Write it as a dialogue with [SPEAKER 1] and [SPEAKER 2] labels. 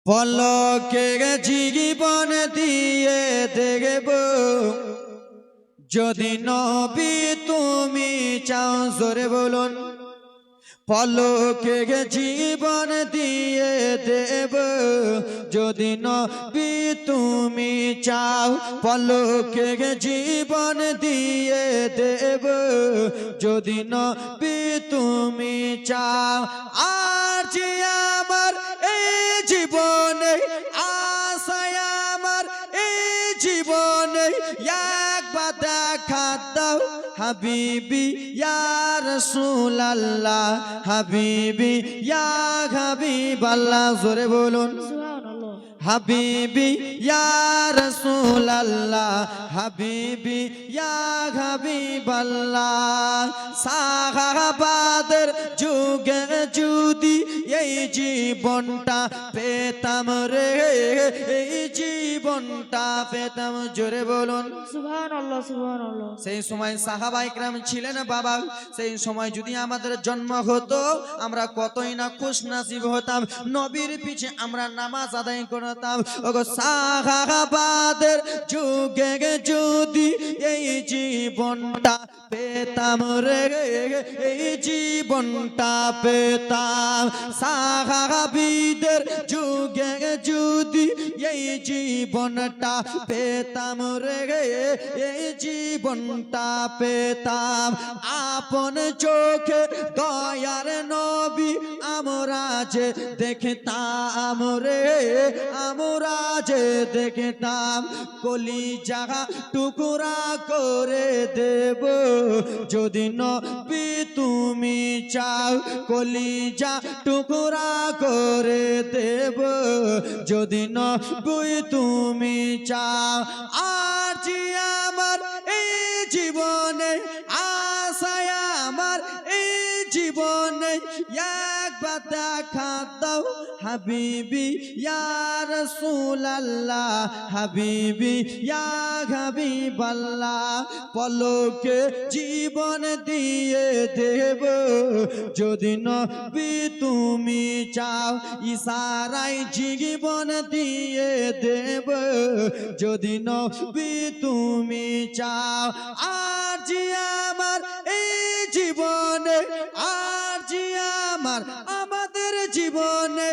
[SPEAKER 1] পলকে জীবন দিয়ে দেখব যদি নবী তুমি চাও, জোরে বলুন। পলকে জীবন দিয়ে দেব যদি নবী তুমি চাও, পলকে জীবন দিয়ে দেব যদি নবী তুমি চাও। আর যে আমার এই জীবনে আশায়, আমার এই জীবনে একবার দেখা দাও হাবিবি ইয়া রাসূলুল্লাহ, হাবিবি ইয়া হাবিবাল্লাহ, জোরে বলুন হাবিবি ইয়া রাসূলুল্লাহ, হাবিবি ইয়া হাবিবাল্লাহ। সাহাবাদের যুগে যদি এই জীবনটা পেতাম রে, এই জীবনটা পেতাম, জোরে বলুন
[SPEAKER 2] সুবহানাল্লাহ সুবহানাল্লাহ।
[SPEAKER 1] সেই সময় সাহাবা ইকরাম ছিলেন বাবা, সেই সময় যদি আমাদের জন্ম হতো আমরা কতই না খুশনসিব হতাম, নবীর পিছে আমরা নামাজ আদায় করতাম। ওগো সাহাবাদের যুগে যদি এই জীবনটা পেতাম রে, এই জীবনটা পেতাম। সাহাবীদের যুগে যদি এই জীবনটা পেতাম রে, এই জীবনটা পেতাম। আপন চোখে দয়ার নবী আমরা যে দেখতাম রে, আমরা যে দেখতাম। কলিজা টুকরা করে দেব যদি নবী তুমি চাও, কলিজা টুকরা করে দেব যদি নবী তুমি চাও। আর যে আমার এই জীবনে আশায়, আমার এই জীবনে একবার দেখা দাও হাবিবি ইয়া রাসূলুল্লাহ, হাবিবি ইয়া হাবিবাল্লাহ। পলকে জীবন দিয়ে দেব যদি নবী তুমি চাও, ইশারায় জীবন দিয়ে দেব যদি নবী তুমি চাও। আর যে আমার এই জীবনে, আর যে আমার আমাদের জীবনে